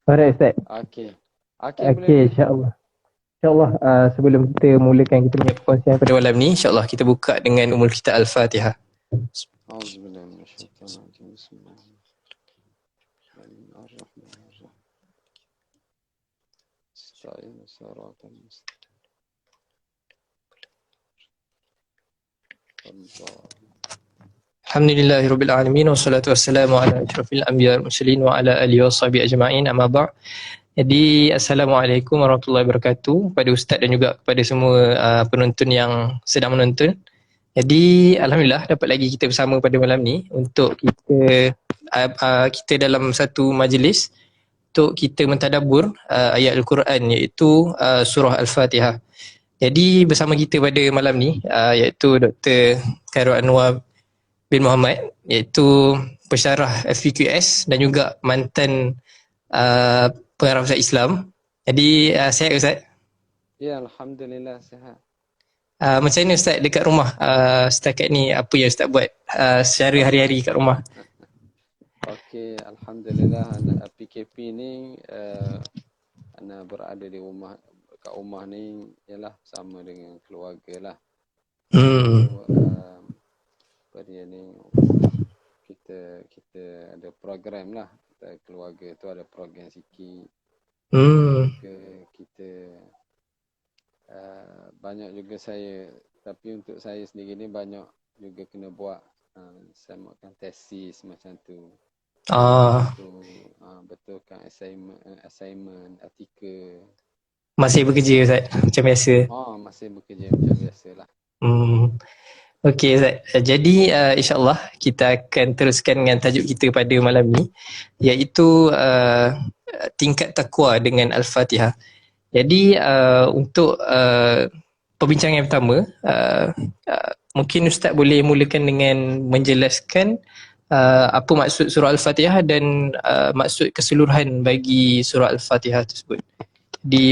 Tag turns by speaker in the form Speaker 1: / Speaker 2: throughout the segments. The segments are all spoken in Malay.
Speaker 1: Alright Ustaz.
Speaker 2: Okey. Okey, boleh
Speaker 1: Okey,
Speaker 2: mula.
Speaker 1: insyaAllah. InsyaAllah sebelum kita mulakan kita punya perkongsian pada malam ni, insyaAllah kita buka dengan umul kita Al-Fatihah.
Speaker 2: Auzubillahi minasyaitonir rajim. Bismillahirrahmanirrahim. Ista'in siratal mustaqim.
Speaker 1: Alhamdulillahirrabbilalamin. Wassalatu wassalamu ala ashrafil anbiya wal mursalin wa ala alihi wa sahbihi ajma'in. Amma ba'd. Jadi Assalamualaikum warahmatullahi wabarakatuh kepada Ustaz dan juga kepada semua penonton yang sedang menonton. Jadi Alhamdulillah dapat lagi kita bersama pada malam ni untuk kita dalam satu majlis untuk kita mentadabbur ayat Al-Quran iaitu surah Al-Fatihah. Jadi bersama kita pada malam ni iaitu Dr. Khairul Anwar bin Muhammad, iaitu pensyarah FQS dan juga mantan pengarah Ustaz Islam. Jadi sihat Ustaz?
Speaker 2: Ya, alhamdulillah sihat.
Speaker 1: Macam mana Ustaz dekat rumah setakat ni, apa yang Ustaz buat secara hari-hari kat rumah?
Speaker 2: Okey, alhamdulillah PKP ni ana berada di rumah, kat rumah ni ialah bersama dengan keluarga lah.
Speaker 1: Hmm.
Speaker 2: Apa dia ni, kita ada program lah. Keluarga tu ada program sikit. Juga kita banyak juga saya, tapi untuk saya sendiri ni banyak juga kena buat samakan tesis macam tu. Betulkan assignment, artikel.
Speaker 1: Masih bekerja Ustaz macam biasa?
Speaker 2: Masih bekerja macam biasalah.
Speaker 1: Okey Ustaz. Jadi insyaAllah kita akan teruskan dengan tajuk kita pada malam ni, iaitu tingkat takwa dengan Al-Fatihah. Jadi untuk perbincangan yang pertama, mungkin Ustaz boleh mulakan dengan menjelaskan apa maksud surah Al-Fatihah dan maksud keseluruhan bagi surah Al-Fatihah tersebut.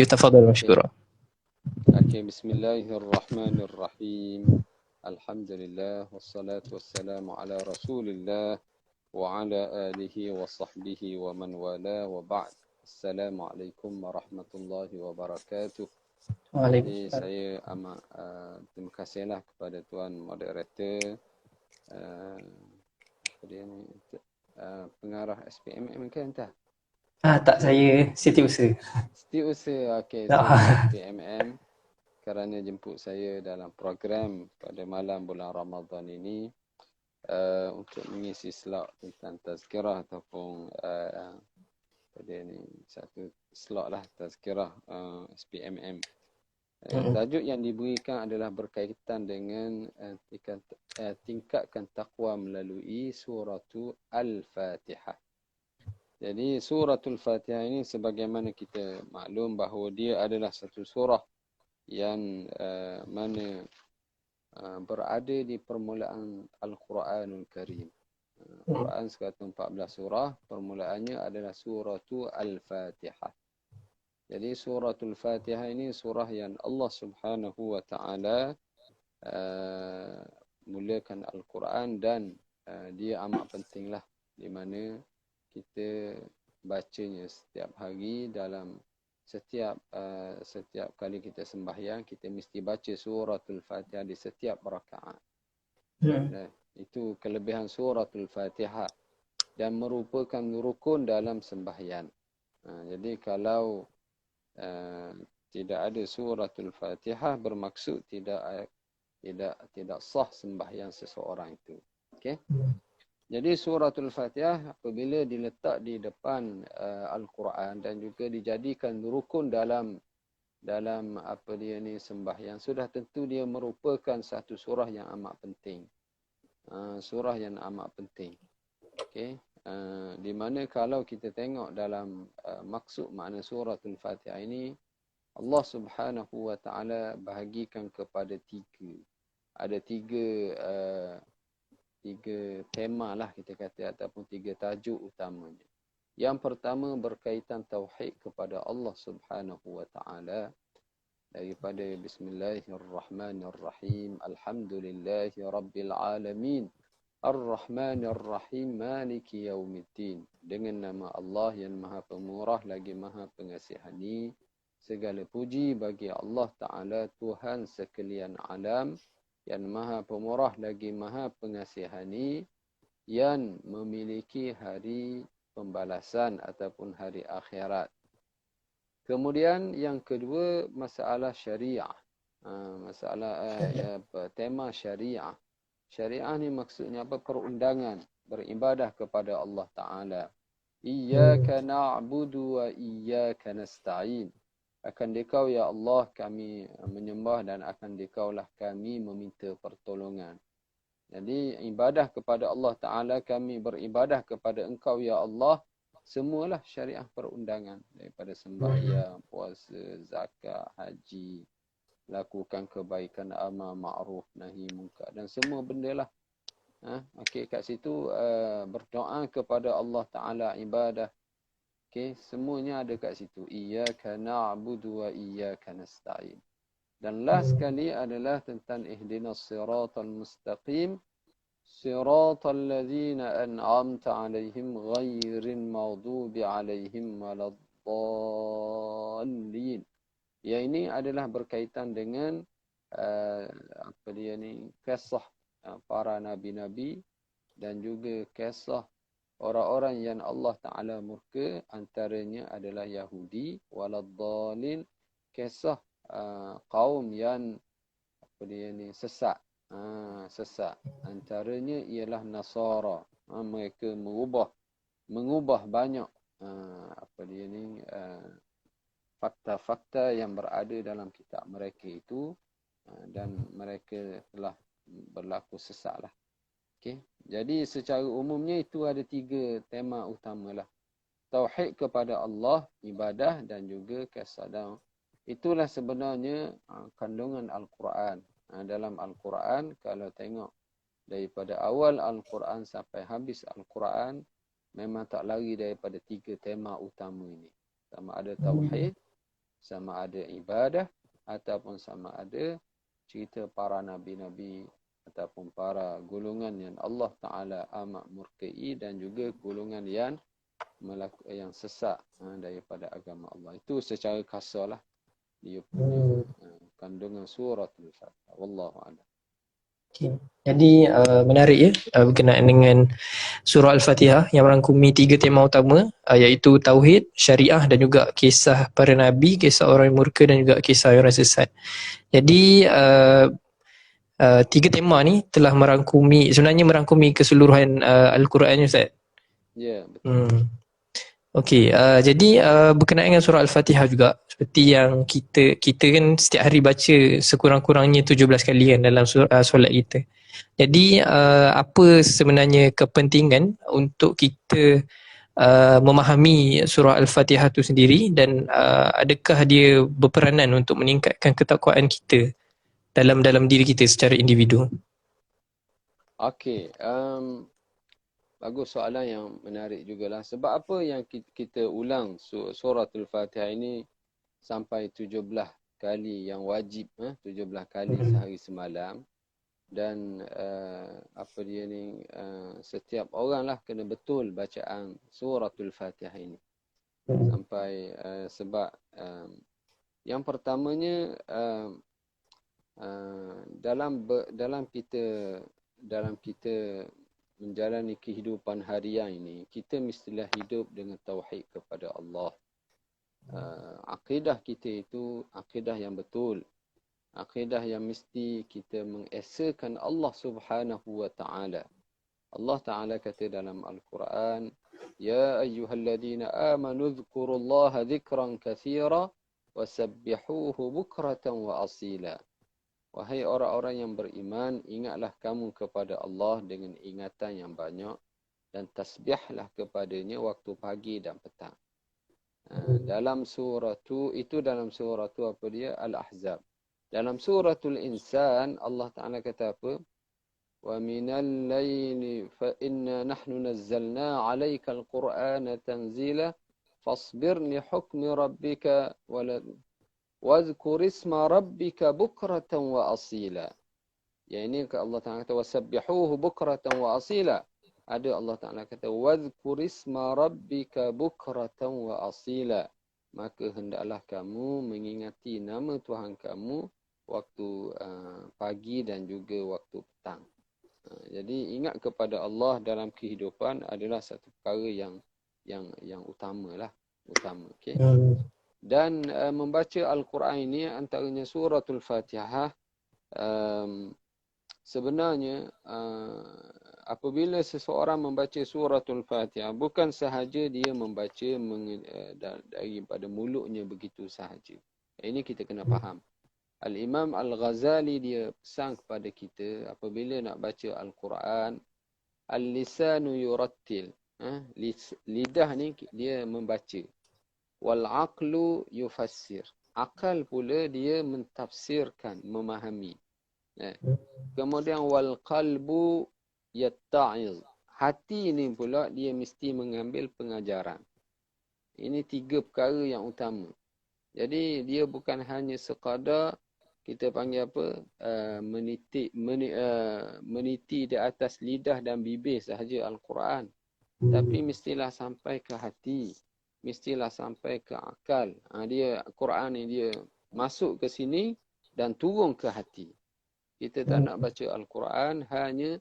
Speaker 1: Tafadhal masykurah.
Speaker 2: Okey, bismillahirrahmanirrahim. Alhamdulillah wassalatu wassalamu ala Rasulillah wa ala alihi wa sahbihi wa man wala wa ba'd. Assalamualaikum warahmatullahi wabarakatuh. Jadi saya amat terima kasihlah kepada tuan moderator, pengarah SPMM kan tak?
Speaker 1: Tak, saya setiausaha.
Speaker 2: Setiausaha, okey, saya SPMM kerana jemput saya dalam program pada malam bulan Ramadan ini untuk mengisi slot tentang tazkirah ataupun satu slot lah tazkirah SPMM. Tajuk yang diberikan adalah berkaitan dengan tingkatkan takwa melalui suratu Al-Fatihah. Jadi suratul Fatihah ini sebagaimana kita maklum bahawa dia adalah satu surah yang mana berada di permulaan Al-Quranul Karim. Quran 114 surah, permulaannya adalah suratul Al-Fatihah. Jadi suratul Fatihah ini surah yang Allah Subhanahu wa taala mulakan Al-Quran, dan dia amat pentinglah di mana kita bacanya setiap hari. Dalam setiap kali kita sembahyang, kita mesti baca suratul Fatihah di setiap rakaat. Itu kelebihan suratul Fatihah dan merupakan rukun dalam sembahyang. Jadi kalau tidak ada suratul Fatihah, bermaksud tidak sah sembahyang seseorang itu. Okey. Jadi suratul Fatihah apabila diletak di depan Al-Quran dan juga dijadikan rukun dalam sembahyang, sudah tentu dia merupakan satu surah yang amat penting. Surah yang amat penting. Okey. Di mana kalau kita tengok dalam maksud makna suratul Fatihah ini, Allah Subhanahu wa taala bahagikan kepada tiga. Ada tiga tema lah kita kata, ataupun tiga tajuk utamanya. Yang pertama berkaitan tauhid kepada Allah Subhanahu wa taala, daripada bismillahirrahmanirrahim, alhamdulillahi rabbil alamin, Ar-Rahmanir Rahim Maliki Yaumiddin. Dengan nama Allah yang Maha Pemurah lagi Maha Pengasihani. Segala puji bagi Allah Ta'ala Tuhan sekalian alam yang Maha Pemurah lagi Maha Pengasihani, yang memiliki hari pembalasan ataupun hari akhirat. Kemudian yang kedua, masalah syariah. Tema syariah. Syariah ni maksudnya apa? Perundangan beribadah kepada Allah Ta'ala. Iyyaka na'budu wa iyyaka nasta'in. Akan Dikau ya Allah kami menyembah dan akan Dikau lah kami meminta pertolongan. Jadi ibadah kepada Allah Ta'ala, kami beribadah kepada Engkau ya Allah. Semualah syariah perundangan. Daripada sembahyang, puasa, zakat, haji, lakukan kebaikan, amal ma'ruf, nahi munkar dan semua benda lah. Okey, kat situ berdoa kepada Allah Ta'ala, ibadah. Okey, semuanya ada kat situ. Iyyaka na'budu wa iyyaka nasta'in. Dan last sekali adalah tentang ihdinas siratal mustaqim. Siratal ladzina an'amta 'alaihim ghairil maghdubi 'alaihim waladdallin. Yang ini adalah berkaitan dengan kisah para nabi-nabi dan juga kisah orang-orang yang Allah Ta'ala murka, antaranya adalah Yahudi, waladdallin, kisah kaum yang sesat. Sesat. Antaranya ialah Nasara. Mereka mengubah banyak fakta-fakta yang berada dalam kitab mereka itu, dan mereka telah berlaku sesat lah. Okay. Jadi secara umumnya itu ada 3 tema utamalah. Tauhid kepada Allah, ibadah dan juga kesadaan. Itulah sebenarnya kandungan Al-Quran. Dalam Al-Quran, kalau tengok daripada awal Al-Quran sampai habis Al-Quran, memang tak lari daripada 3 tema utama ini. Sama ada tauhid, sama ada ibadah, ataupun sama ada cerita para nabi-nabi ataupun para golongan yang Allah Ta'ala amat murkai dan juga golongan yang sesat daripada agama Allah. Itu secara kasar lah dia punya kandungan surah Al-Fatihah. Wallahu a'lam.
Speaker 1: Okay. Jadi menarik ya berkenaan dengan surah Al-Fatihah yang merangkumi 3 tema utama, iaitu Tauhid, Syariah dan juga kisah para Nabi, kisah orang yang murka dan juga kisah orang sesat. Jadi 3 tema ni telah merangkumi keseluruhan Al-Quran, Ustaz?
Speaker 2: Ya, betul.
Speaker 1: Okey, jadi berkenaan dengan surah Al-Fatihah juga, seperti yang kita kan setiap hari baca sekurang-kurangnya 17 kali kan dalam solat kita. Jadi apa sebenarnya kepentingan untuk kita memahami surah Al-Fatihah tu sendiri, dan adakah dia berperanan untuk meningkatkan ketakwaan kita dalam diri kita secara individu?
Speaker 2: Okey, bagus soalan yang menarik jugalah. Sebab apa yang kita ulang surah Al-Fatihah ini sampai 17 kali yang wajib, 17 kali sehari semalam. Dan setiap orang lah kena betul bacaan surah Al-Fatihah ini. Sampai sebab yang pertamanya dalam kita menjalani kehidupan harian ini, kita mestilah hidup dengan tauhid kepada Allah. Akidah kita itu akidah yang betul. Akidah yang mesti kita mengesakan Allah Subhanahu wa Ta'ala. Allah Ta'ala kata dalam Al-Quran, Ya ayyuhalladzina amanu dhkurullaha dhikran kathira wasabbihuhu bukratan wa asila. Wahai orang-orang yang beriman, ingatlah kamu kepada Allah dengan ingatan yang banyak dan tasbihlah kepadanya waktu pagi dan petang. Dalam surah itu dalam surah apa dia? Al-Ahzab. Dalam suratul Insan, Allah Ta'ala kata apa? Wa minal layli fa inna nahnu nazzalna 'alaika al-Qur'ana tanzila fasbir li hukmi rabbika wa wadhkur isma rabbika bukratan wa asila. Yang ini ke Allah Ta'ala kata wasabbihuhu bukratan wa asila. Ada Allah Ta'ala kata wadhkurisma rabbika bukratan wa asila. Maka hendaklah kamu mengingati nama Tuhan kamu waktu pagi dan juga waktu petang. Jadi ingat kepada Allah dalam kehidupan adalah satu perkara yang utamalah, utama. Okey. Dan membaca Al-Quran ini antaranya suratul Fatihah. Sebenarnya apabila seseorang membaca suratul Fatihah, bukan sahaja dia membaca daripada mulutnya begitu sahaja. Ini kita kena faham. Al-Imam Al-Ghazali dia pesan kepada kita apabila nak baca Al-Quran, al-lisanu yurattil. Lidah ni dia membaca. Wal-aqlu yufassir. Akal pula dia mentafsirkan, memahami. Kemudian wal qalbu yatta'iz. Hati ni pula dia mesti mengambil pengajaran. Ini tiga perkara yang utama. Jadi dia bukan hanya sekadar kita panggil apa meniti di atas lidah dan bibir sahaja Al-Quran. Tapi mestilah sampai ke hati. Mestilah sampai ke akal. Dia Quran ni dia masuk ke sini dan turun ke hati. Kita tak nak baca Al-Quran hanya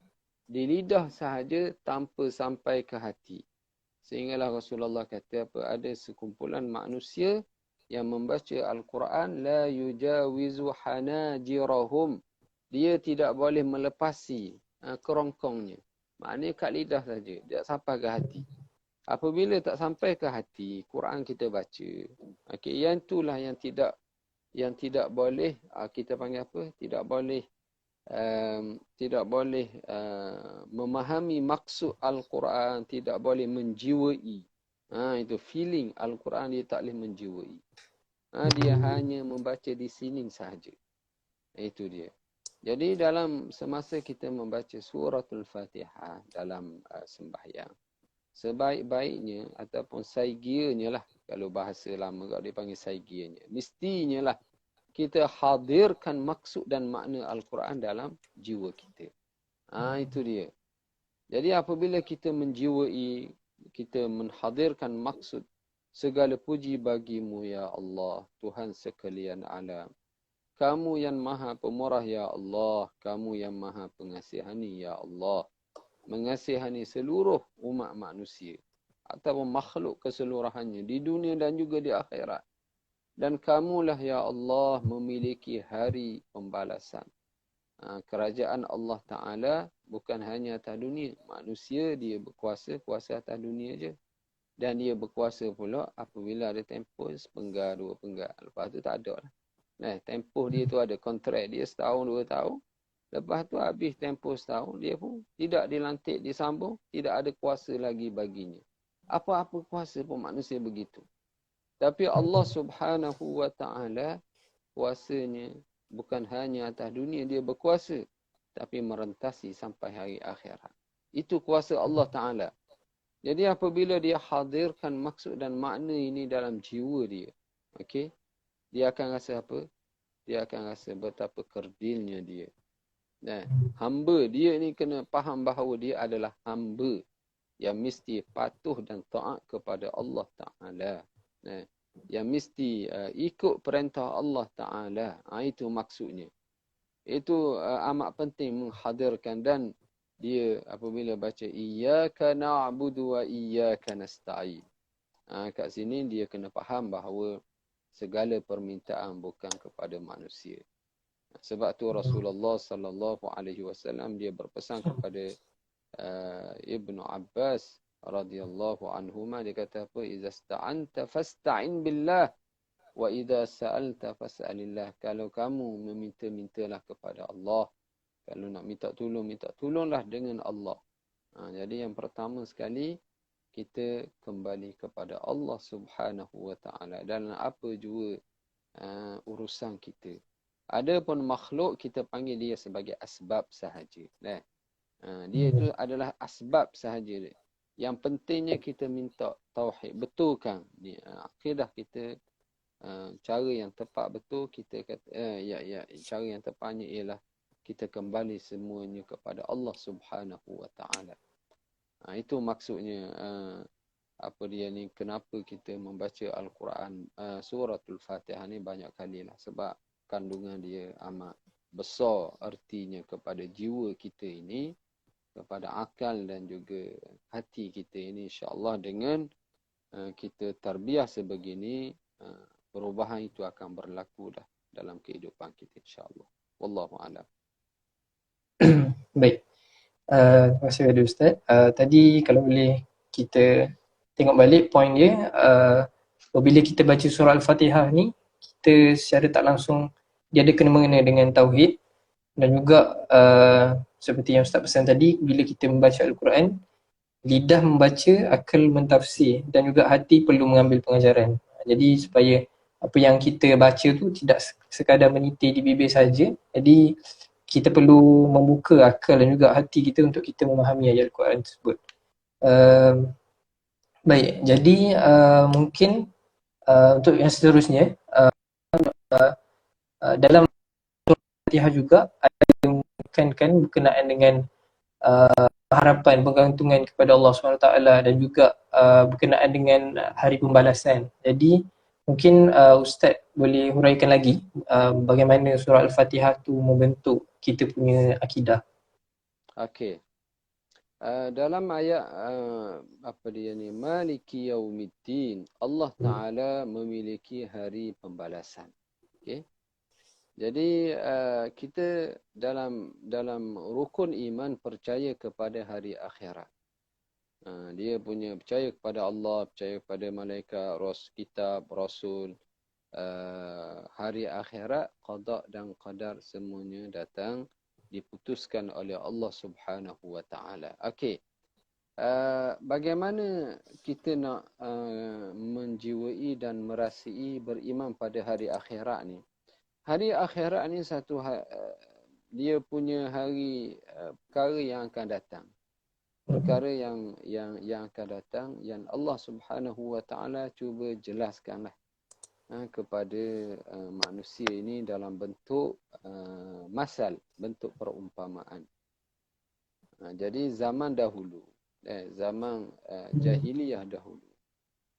Speaker 2: di lidah sahaja tanpa sampai ke hati. Sehinggalah Rasulullah kata apa, ada sekumpulan manusia yang membaca Al-Quran la yujawizu hanajirahum. Dia tidak boleh melepasi kerongkongnya. Maknanya kat lidah saja, tidak sampai ke hati. Apabila tak sampai ke hati, Quran kita baca. Okey, yang itulah yang tidak boleh kita panggil apa? Tidak boleh memahami maksud Al-Quran, tidak boleh menjiwai. Itu feeling Al-Quran dia tak boleh menjiwai. Dia hanya membaca di sini sahaja. Itu dia. Jadi dalam semasa kita membaca suratul Fatihah dalam sembahyang, sebaik-baiknya ataupun saigianya lah, kalau bahasa lama kalau dia panggil saigianya, mestinya lah kita hadirkan maksud dan makna Al-Quran dalam jiwa kita. Itu dia. Jadi apabila kita menjiwai, kita menghadirkan maksud, segala puji bagimu ya Allah, Tuhan sekalian alam. Kamu yang maha pemurah ya Allah, kamu yang maha pengasihani ya Allah. Mengasihani seluruh umat manusia atau makhluk keseluruhannya di dunia dan juga di akhirat. Dan kamulah ya Allah memiliki hari pembalasan. Kerajaan Allah Ta'ala bukan hanya atas dunia. Manusia dia berkuasa atas dunia je. Dan dia berkuasa pula apabila ada tempoh sepenggar, dua penggar. Lepas tu tak ada lah. Tempoh dia tu ada kontrak dia setahun, 2 tahun. Lepas tu habis tempoh setahun, dia pun tidak dilantik, disambung. Tidak ada kuasa lagi baginya. Apa-apa kuasa pun manusia begitu. Tapi Allah Subhanahu wa Ta'ala kuasanya bukan hanya atas dunia dia berkuasa, tapi merentasi sampai hari akhirat. Itu kuasa Allah Ta'ala. Jadi apabila dia hadirkan maksud dan makna ini dalam jiwa dia, okey, dia akan rasa apa? Dia akan rasa betapa kerdilnya dia. Hamba dia ni kena faham bahawa dia adalah hamba yang mesti patuh dan taat kepada Allah Ta'ala. Yang mesti ikut perintah Allah Ta'ala. Itu maksudnya. Itu amat penting menghadirkan. Dan dia apabila baca iyyaka na'budu wa iyyaka nasta'in. Kat sini dia kena faham bahawa segala permintaan bukan kepada manusia. Sebab tu Rasulullah sallallahu alaihi wasallam dia berpesan kepada Ibnu Abbas radhiyallahu anhuma, dia kata apa, idza sta'anta fasta'in billah wa idza sa'alta fas'alillah. Kalau kamu meminta-mintalah kepada Allah. Kalau nak minta tolonglah dengan Allah. Jadi yang pertama sekali kita kembali kepada Allah Subhanahu wa Ta'ala dalam apa jua urusan kita. Adapun makhluk kita panggil dia sebagai asbab sahaja. Dia itu adalah asbab sahaja. Yang pentingnya kita minta tauhid, betulkan akidah kita. Cara yang tepat betul kita kata cara yang tepatnya ialah kita kembali semuanya kepada Allah Subhanahu wa taala. Itu maksudnya apa dia ni, kenapa kita membaca Al-Quran, suratul Fatihah ni banyak kali lah, sebab kandungan dia amat besar artinya kepada jiwa kita ini, kepada akal dan juga hati kita ini. InsyaAllah dengan kita tarbiyah sebegini, perubahan itu akan berlaku dah dalam kehidupan kita, insyaAllah. Wallahu a'lam.
Speaker 1: Baik. Terima kasih kepada Ustaz. Tadi kalau boleh kita tengok balik poin dia, apabila kita baca surah Al-Fatihah ni, kita secara tak langsung dia ada kena-mengena dengan tauhid, dan juga seperti yang Ustaz pesan tadi, bila kita membaca Al-Quran, lidah membaca, akal mentafsir, dan juga hati perlu mengambil pengajaran. Jadi supaya apa yang kita baca tu tidak sekadar menitir di bibir saja, jadi kita perlu membuka akal dan juga hati kita untuk kita memahami ayat Al-Quran tersebut. Baik, jadi mungkin untuk yang seterusnya, dalam Al-Fatihah juga ada yang menekankan berkenaan dengan harapan, bergantungan kepada Allah SWT, dan juga berkenaan dengan hari pembalasan. Jadi mungkin Ustaz boleh huraikan lagi bagaimana surah Al-Fatihah tu membentuk kita punya akidah.
Speaker 2: Okey. Dalam ayat apa dia ni, Maliki Yaumiddin, Allah Taala memiliki hari pembalasan. Okey. Jadi kita dalam rukun iman percaya kepada hari akhirat. Dia punya percaya kepada Allah, percaya kepada malaikat, kitab, rasul, hari akhirat, qada dan qadar semuanya datang diputuskan oleh Allah Subhanahu wa taala. Okey. Bagaimana kita nak menjiwai dan merasai beriman pada hari akhirat ni? Hari akhirat ni dia punya hari perkara yang akan datang. Perkara yang akan datang, yang Allah Subhanahu wa taala cuba jelaskanlah kepada manusia ini dalam bentuk masal, bentuk perumpamaan. Jadi zaman dahulu, zaman jahiliyah dahulu,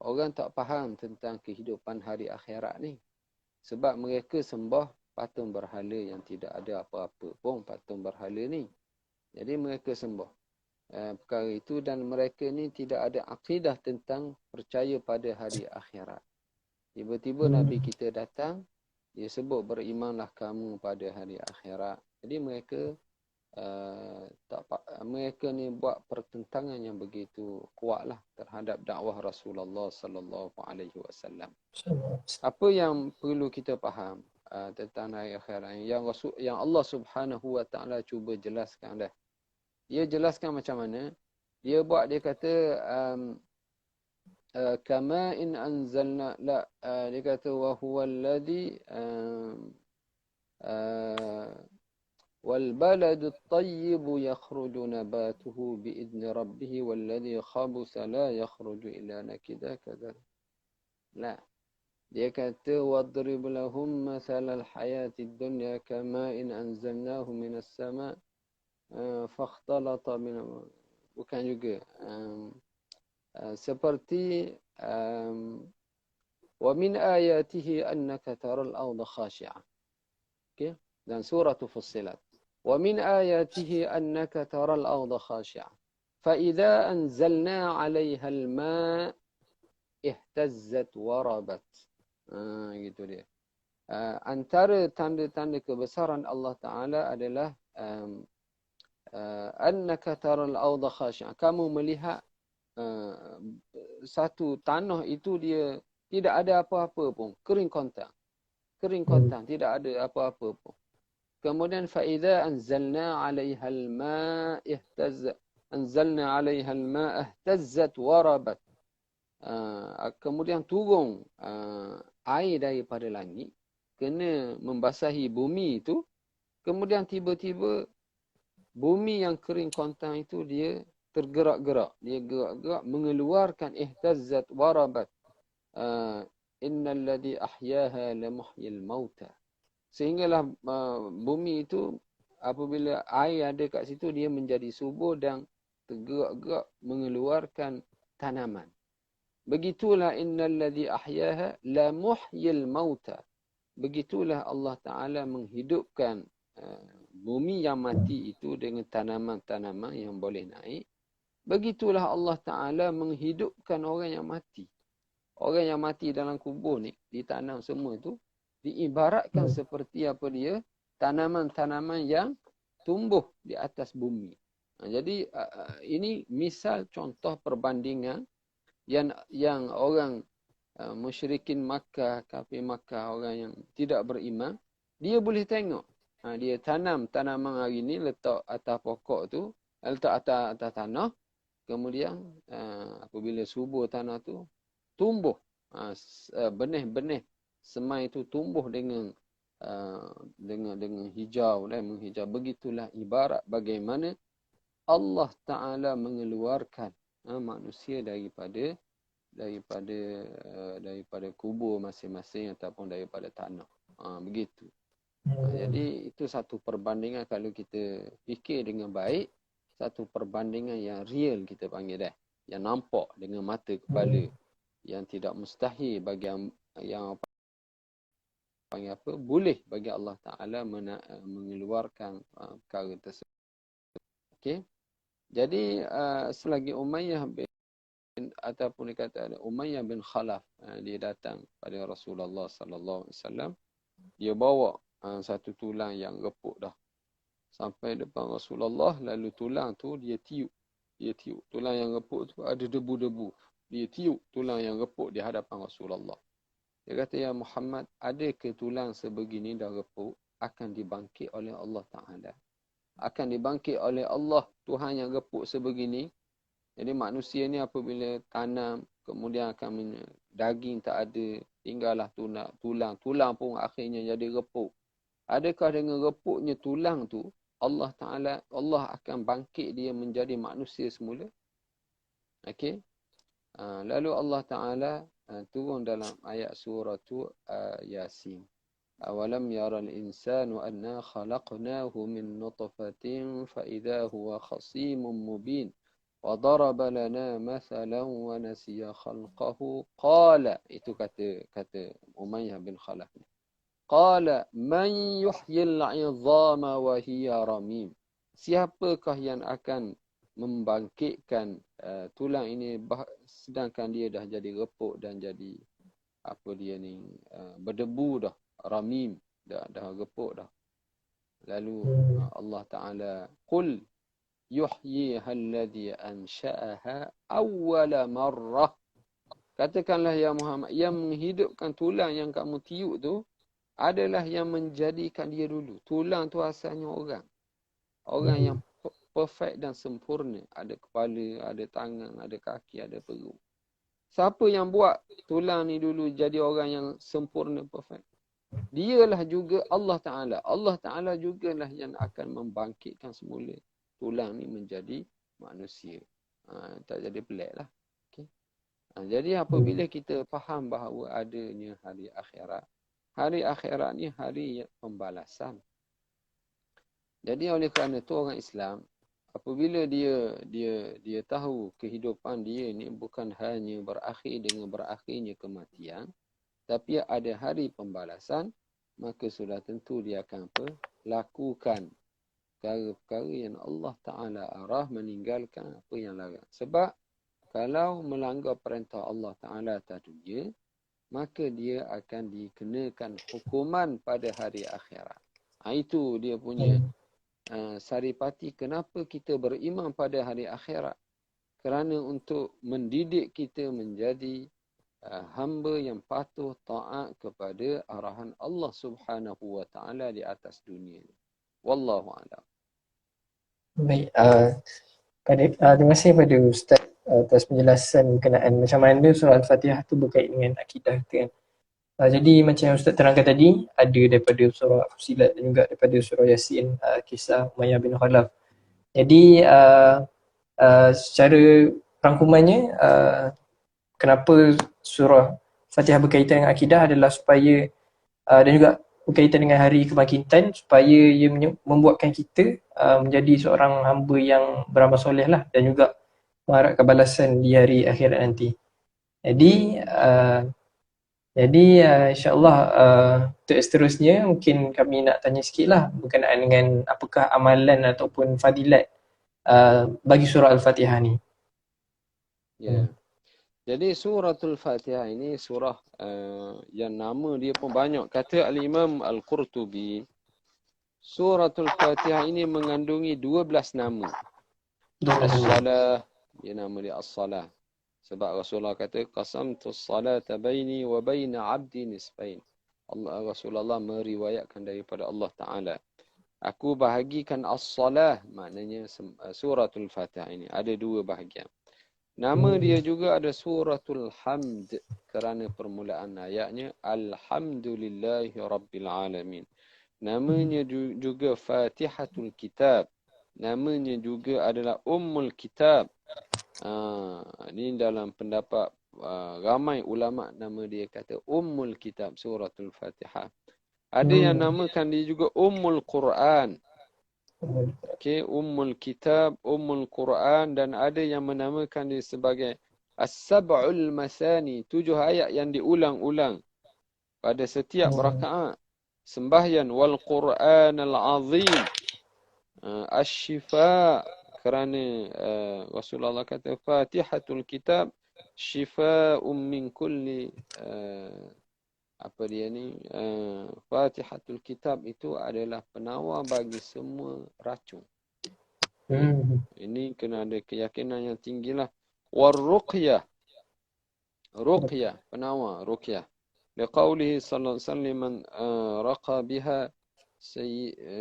Speaker 2: orang tak faham tentang kehidupan hari akhirat ni. Sebab mereka sembah patung berhala yang tidak ada apa-apa pun patung berhala ni. Jadi mereka sembah perkara itu, dan mereka ni tidak ada akidah tentang percaya pada hari akhirat. Tiba-tiba Nabi kita datang, dia sebut berimanlah kamu pada hari akhirat. Jadi mereka mereka ni buat pertentangan yang begitu kuatlah terhadap dakwah Rasulullah sallallahu alaihi wasallam. Apa yang perlu kita faham tentang hari akhirat yang Allah Subhanahu wa taala cuba jelaskan dah. Dia jelaskan macam mana? Dia kata kama in anzalna dia kata wa huwa alladhi wal baladu at-tayyib yakhruju nabatuhu bi idni rabbih wal ladhi khabusa la yakhruju illa nakida kadza. La. Dia kata wadrib lahum mathalal hayatid dunya kama in anzalnahu minas sama' fakhtalata min, bukan juga seperti wa min ayatihi annaka taral arda khashi'ah. Okey, dan surah Fussilat. Wa min ayatihi annaka taral arda khashi'ah fa idza anzalna 'alayha al-ma' ihtazzat wa rabat. Gitu dia. Antara tanda-tanda kebesaran Allah Taala adalah annaka taral arda khashi'ah. Kamu melihat satu tanah itu dia tidak ada apa-apa pun, kering kontang. Kering kontang, tidak ada apa-apa pun. Kemudian fa idza anzalna 'alayha al-ma' ihtazzat, anzalna 'alayha al-ma' ihtazzat wa rabat. Kemudian turun air daripada langit kena membasahi bumi itu, kemudian tiba-tiba bumi yang kering kontang itu dia tergerak-gerak, dia gerak-gerak mengeluarkan ihtazzat warabat, innal ladzi ahyaha la muhyil mauta, sehinggalah bumi itu apabila air ada kat situ, dia menjadi subur dan tergerak-gerak mengeluarkan tanaman. Begitulah innalladzi ahyaha la muhyil mauta. Begitulah Allah Ta'ala menghidupkan bumi yang mati itu dengan tanaman-tanaman yang boleh naik. Begitulah Allah Ta'ala menghidupkan orang yang mati. Orang yang mati dalam kubur ni, ditanam semua tu, diibaratkan seperti apa dia, tanaman-tanaman yang tumbuh di atas bumi. Jadi ini misal contoh perbandingan yang orang musyrikin Makkah, kafir Makkah, orang yang tidak beriman, dia boleh tengok. Dia tanam tanaman hari ni, letak atas pokok tu, letak atas tanah, kemudian apabila subur tanah tu, tumbuh. Benih-benih semai itu tumbuh dengan hijau dan menghijau. Begitulah ibarat bagaimana Allah Ta'ala mengeluarkan manusia daripada kubur masing-masing ataupun daripada tanah. Begitu. Jadi itu satu perbandingan kalau kita fikir dengan baik, satu perbandingan yang real kita panggil dah, yang nampak dengan mata kepala, yang tidak mustahil bagi yang panggil apa, boleh bagi Allah Ta'ala mengeluarkan perkara tersebut. Okey. Jadi selagi Umayyah ataupun dikata Umayyah bin Khalaf, dia datang pada Rasulullah sallallahu alaihi wasallam, dia bawa satu tulang yang repuk dah sampai depan Rasulullah, lalu tulang tu dia tiup tulang yang repuk tu ada debu-debu, dia tiup tulang yang repuk di hadapan Rasulullah. Dia kata, ya Muhammad, ada ke tulang sebegini dah repuk akan dibangkit oleh Allah Ta'ala, akan dibangkit oleh Allah Tuhan yang repuk sebegini. Jadi manusia ni apabila tanam, kemudian akan daging tak ada, tinggallah tulang pun akhirnya jadi repuk. Adakah dengan repuknya tulang tu, Allah akan bangkit dia menjadi manusia semula? Okey. Lalu Allah Ta'ala turun dalam ayat surah Yasin. Awalam yaral insanu anna khalaqnahu min nutfatin fa idza huwa khasimun mubin. وَضَرَبَ لَنَا مَثَلًا وَنَسِيَ خَلْقَهُ قَالَ, itu kata Umayyah bin Khalaf. قَالَ مَنْ يُحْيِي الْعِظَامَ وَهِيَ رَمِيمٌ. Siapakah yang akan membangkitkan tulang ini sedangkan dia dah jadi repuk dan jadi apa dia ni, berdebu dah, ramim, dah repuk dah. Lalu Allah Ta'ala, قُلْ yuhyiha alladhi ansha'aha awwala marrah. Katakanlah ya Muhammad, yang menghidupkan tulang yang kamu tiup tu adalah yang menjadikan dia dulu. Tulang tu asalnya orang yang perfect dan sempurna, ada kepala, ada tangan, ada kaki, ada perut. Siapa yang buat tulang ni dulu jadi orang yang sempurna, perfect? Dialah juga Allah Ta'ala. Allah Ta'ala jugalah yang akan membangkitkan semula tulang ni menjadi manusia. Tak jadi pelik lah. Okay. Jadi apabila kita faham bahawa adanya hari akhirat ni hari pembalasan. Jadi oleh kerana itu orang Islam, apabila dia tahu kehidupan dia ni bukan hanya berakhir dengan berakhirnya kematian, tapi ada hari pembalasan, maka sudah tentu dia akan lakukan perkara-perkara yang Allah Ta'ala arah, meninggalkan apa yang larang. Sebab kalau melanggar perintah Allah Ta'ala atas dunia, maka dia akan dikenakan hukuman pada hari akhirat. Itu dia punya saripati kenapa kita beriman pada hari akhirat. Kerana untuk mendidik kita menjadi hamba yang patuh taat kepada arahan Allah Subhanahu wa Ta'ala di atas dunia. Wallahu a'lam.
Speaker 1: Baik, terima kasih kepada Ustaz atas penjelasan berkenaan macam mana surah Al-Fatihah tu berkait dengan akidah kita kan. Jadi macam yang Ustaz terangkan tadi, ada daripada surah Fussilat dan juga daripada surah Yasin, kisah Umayyah bin Khalaf. Jadi secara rangkumannya, kenapa surah Fatihah berkaitan dengan akidah adalah supaya dan juga berkaitan dengan hari kebangkitan supaya ia membuatkan kita menjadi seorang hamba yang beramal soleh lah dan juga mengharapkan balasan di hari akhirat nanti. Jadi insyaAllah untuk seterusnya mungkin kami nak tanya sikit lah berkenaan dengan apakah amalan ataupun fadilat bagi surah Al-Fatihah ni.
Speaker 2: Ya. Jadi suratul Fatihah ini surah yang nama dia pun banyak. Kata Al-Imam Al-Qurtubi, suratul Fatihah ini mengandungi 12 nama. As-salah, dia nama dia As-salah. Sebab Rasulullah kata, qasamtu as-salata baini wa baina 'abdi nisfain. Rasulullah meriwayatkan daripada Allah Ta'ala. Aku bahagikan as-salah, maknanya suratul Fatihah ini. Ada dua bahagian. Nama dia juga ada suratul hamd kerana permulaan ayatnya Alhamdulillahi Rabbil Alamin. Namanya juga Fatihatul Kitab. Namanya juga adalah Ummul Kitab. Ini dalam pendapat ramai ulama nama dia kata Ummul Kitab suratul Fatihah. Ada yang namakan dia juga Ummul Quran. Okay, Ummul Kitab, Ummul Quran, dan ada yang menamakan dia sebagai As-Sab'ul Masani, 7 ayat yang diulang-ulang pada setiap rakaat sembahyang, wal Quran al-Azim, Asy-Syifa, kerana Rasulullah kata Fatihatul Kitab syifa'un min kulli apa dia ni, Fatihatul Kitab itu adalah penawar bagi semua racun. Ini kena ada keyakinan yang tinggilah. War-ruqyah, ruqyah, penawar, ruqyah. Liqaulihi sallallahu alaihi wasallam, man raqa biha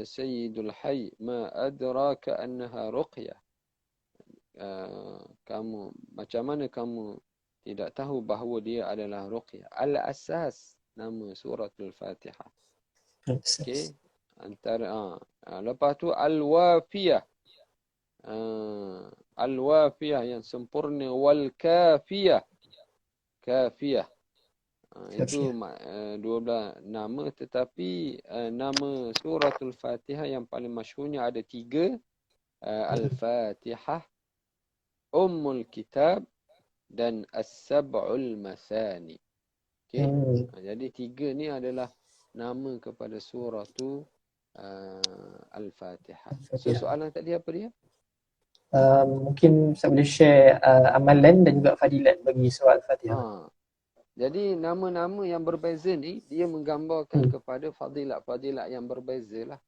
Speaker 2: sayyidul hayy ma adraka annaha ruqyah. Kamu, macam mana kamu tidak tahu bahawa dia adalah ruqyah? Al-asas nama suratul Fatihah. Okey. Antara lepas tu al-wafiyah. Al-wafiyah yang sempurna, wal kafiyah. Kafiyah. Itu 12 nama, tetapi nama suratul Fatihah yang paling masyhurnya ada 3. Al-Fatihah, Ummul Kitab dan As-Sab'ul Masani. Okey. Jadi 3 ni adalah nama kepada surah tu Al-Fatihah. So soalan tadi apa dia?
Speaker 1: Mungkin saya boleh share amalan dan juga fadilat bagi surah Al-Fatihah.
Speaker 2: Jadi nama-nama yang berbeza ni dia menggambarkan kepada fadilat-fadilat yang berbeza lah.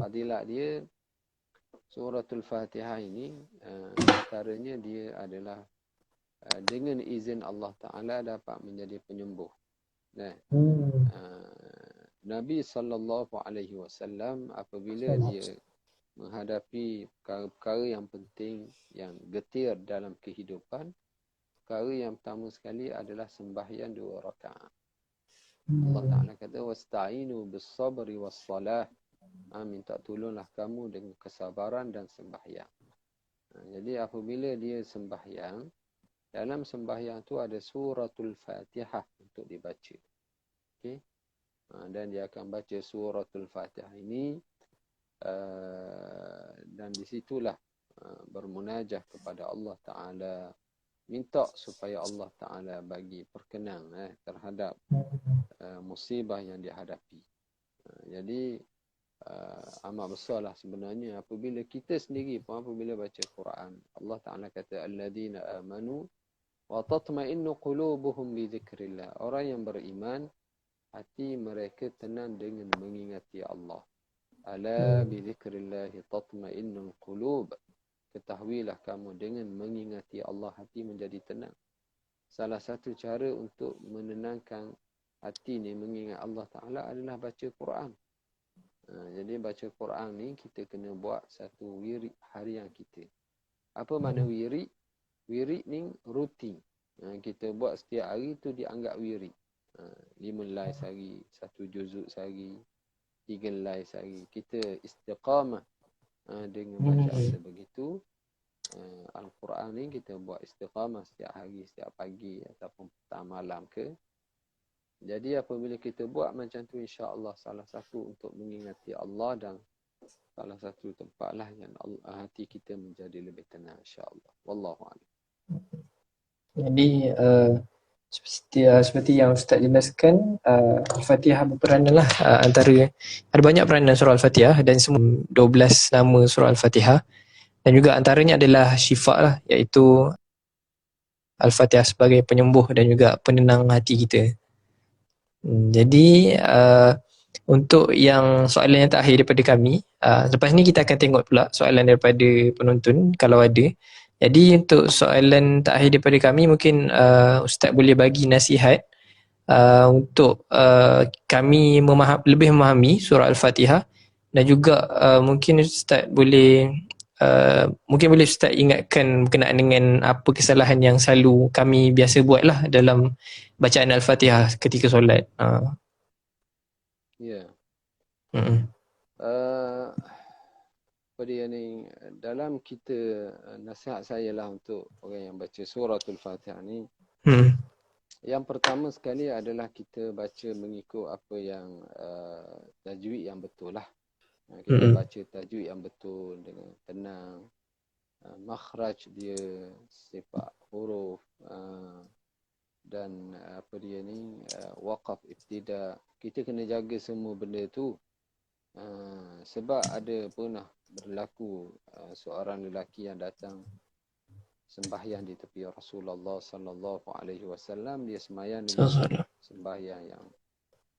Speaker 2: Fadilat dia suratul Fatihah ini antaranya dia adalah dengan izin Allah Ta'ala dapat menjadi penyembuh. Nabi SAW apabila dia menghadapi perkara-perkara yang penting, yang getir dalam kehidupan, perkara yang pertama sekali adalah sembahyang 2 rakaat. Allah Ta'ala kata, wasta'inu bis-sabri was-salah. Minta tolonglah kamu dengan kesabaran dan sembahyang. Jadi apabila dia sembahyang, dalam sembahyang tu ada suratul Fatihah untuk dibaca. Okey. Dan dia akan baca suratul Fatihah ini dan di situlah bermunajah kepada Allah Ta'ala, minta supaya Allah Ta'ala bagi perkenan terhadap musibah yang dihadapi. Jadi amat besarlah sebenarnya apabila kita sendiri pun apabila baca Quran. Allah Ta'ala kata alladzina amanu wa tatma'innu qulubuhum bi dzikrillah. Orang yang beriman hati mereka tenang dengan mengingati Allah. Ala bi dzikrillah tatma'innul qulub. Ketahuilah kamu dengan mengingati Allah hati menjadi tenang. Salah satu cara untuk menenangkan hati ni mengingat Allah Ta'ala adalah baca Quran. Jadi baca Quran ni kita kena buat satu wirid harian kita. Apa makna wirid? Wirid ni rutin. Kita buat setiap hari tu dianggap wirid. 5 lai sehari, 1 juzuk sehari, 3 lai sehari. Kita istiqamah dengan bacaan sebegitu. Al-Quran ni kita buat istiqamah setiap hari, setiap pagi ataupun petang malam ke. Jadi apabila kita buat macam tu, insya-Allah salah satu untuk mengingati Allah, dan salah satu tempatlah yang hati kita menjadi lebih tenang, insya-Allah. Wallahu a'lam.
Speaker 1: Jadi seperti yang Ustaz jelaskan, Al-Fatihah berperanan lah antara, ada banyak peranan surah Al-Fatihah dan semua 12 nama surah Al-Fatihah, dan juga antaranya adalah syifa lah, iaitu Al-Fatihah sebagai penyembuh dan juga penenang hati kita. Jadi untuk yang soalan yang terakhir daripada kami, lepas ni kita akan tengok pula soalan daripada penonton kalau ada. Jadi untuk soalan terakhir daripada kami, mungkin Ustaz boleh bagi nasihat untuk kami lebih memahami surah Al-Fatihah, dan juga mungkin Ustaz boleh Ustaz ingatkan berkenaan dengan apa kesalahan yang selalu kami biasa buat lah dalam bacaan Al-Fatihah ketika solat.
Speaker 2: Ya.
Speaker 1: Mm-mm.
Speaker 2: Apa dia ni, dalam kita, nasihat saya lah untuk orang yang baca suratul Fatihah ni, yang pertama sekali adalah kita baca mengikut apa yang tajwid yang betul lah. Kita baca tajwid yang betul dengan tenang, makhraj dia, sifat huruf, dan apa dia ni, waqaf, ibtida. Kita kena jaga semua benda tu. Sebab ada pernah berlaku seorang lelaki yang datang sembahyang di tepi Rasulullah sallallahu alaihi wasallam. Dia sembahyang dengan sembahyang yang